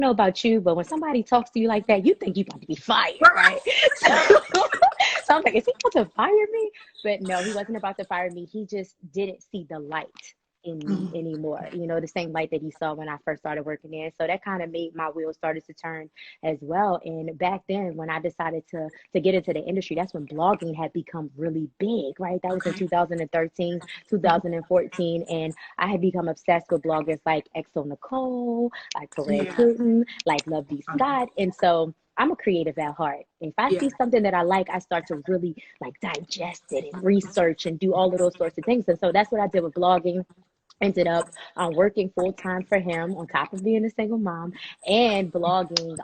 know about you, but when somebody talks to you like that, you think you're about to be fired, right? Right. So I'm like, is he about to fire me? But no, he wasn't about to fire me. He just didn't see the light in me Mhm. anymore. You know, the same light that he saw when I first started working there. So that kind of made my wheels started to turn as well. And back then, when I decided to get into the industry, that's when blogging had become really big, right? That was in Okay. 2013, Mhm. 2014, and I had become obsessed with bloggers like Exo Nicole, like Corey Yeah. Putin, like Lovely Scott. And so I'm a creative at heart. If I Yeah. see something that I like, I start to really like digest it and research and do all of those sorts of things. And so that's what I did with blogging. Ended up working full time for him on top of being a single mom and blogging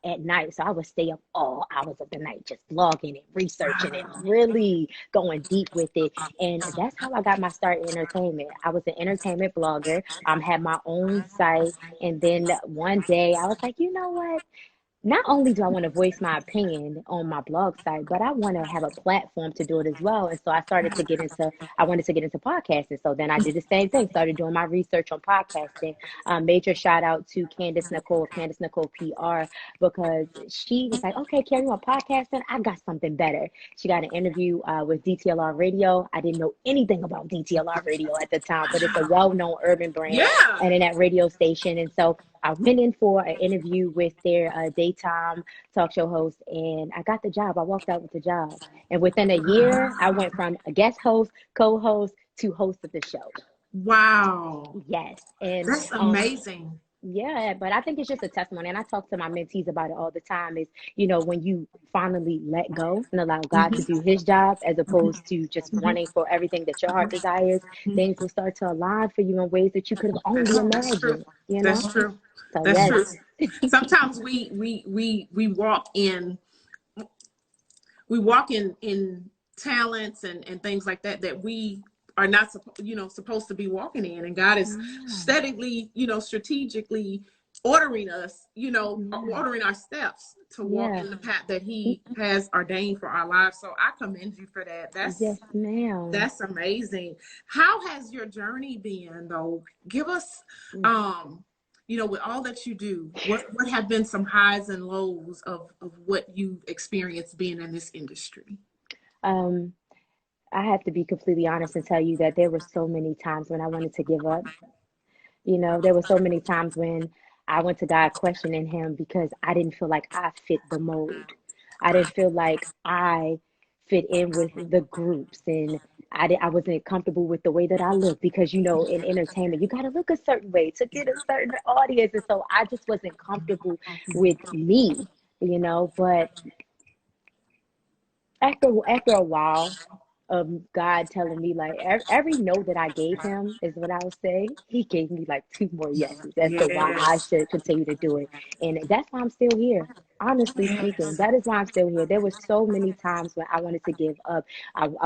at night. So I would stay up all hours of the night just blogging and researching and Wow. really going deep with it. And that's how I got my start in entertainment. I was an entertainment blogger, had my own site. And then one day I was like, you know what? Not only do I want to voice my opinion on my blog site, but I want to have a platform to do it as well. And so I wanted to get into podcasting. So then I did the same thing, started doing my research on podcasting. Major shout out to Candace Nicole PR, because she was like, okay, Kierra, you want podcasting? I got something better. She got an interview with DTLR Radio. I didn't know anything about DTLR Radio at the time, but it's a Wow. well-known urban brand Yeah. internet radio station. And so I went in for an interview with their daytime talk show host, and I got the job. I walked out with the job. And within a year, I went from a guest host, co host, to host of the show. Wow. Yes. And That's amazing. yeah, but I think it's just a testimony. And I talk to my mentees about it all the time is, when you finally let go and allow God to do Mhm. his job as Mhm. opposed to just Mhm. wanting for everything that your heart desires, Mhm. things will start to align for you in ways that you could have only That's true. imagined. That's true. So, That's true. yes. Sometimes we walk in talents and things like that that we are not supposed to be walking in, and God is Yeah. steadily, strategically ordering us, Yeah. ordering our steps to walk Yeah. in the path that He has ordained for our lives. So I commend you for that. Yes, ma'am. That's amazing. How has your journey been, though? Give us, um, with all that you do, what have been some highs and lows of what you've experienced being in this industry? Um, I have to be completely honest and tell you that there were so many times when I wanted to give up. There were so many times when I went to God questioning him because I didn't feel like I fit the mold. I didn't feel like I fit in with the groups, and I wasn't comfortable with the way that I looked because, in entertainment, you got to look a certain way to get a certain audience. And so I just wasn't comfortable with me. But after a while of God telling me, like, every no that I gave him is what I would say. He gave me like two more yeses as to why I Yes. should continue to do it, and that's why I'm still here. Honestly speaking, Yes. that is why I'm still here. There were so many times when I wanted to give up.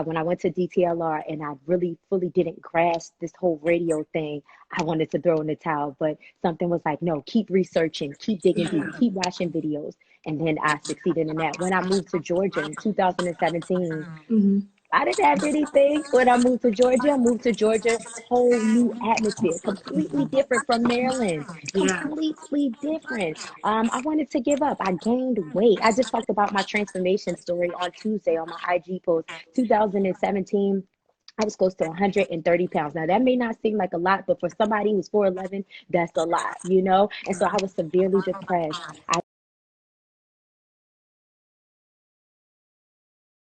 When I went to DTLR and I really fully didn't grasp this whole radio thing, I wanted to throw in the towel. But something was like, no, keep researching, keep digging deep, Yeah. keep watching videos. And then I succeeded in that. When I moved to Georgia in 2017, Mhm. I didn't have anything when I moved to Georgia. I moved to Georgia, whole new atmosphere, completely different from Maryland, Yeah. completely different. I wanted to give up. I gained weight. I just talked about my transformation story on Tuesday on my IG post. 2017, I was close to 130 pounds. Now, that may not seem like a lot, but for somebody who's 4'11", that's a lot. And so I was severely depressed. I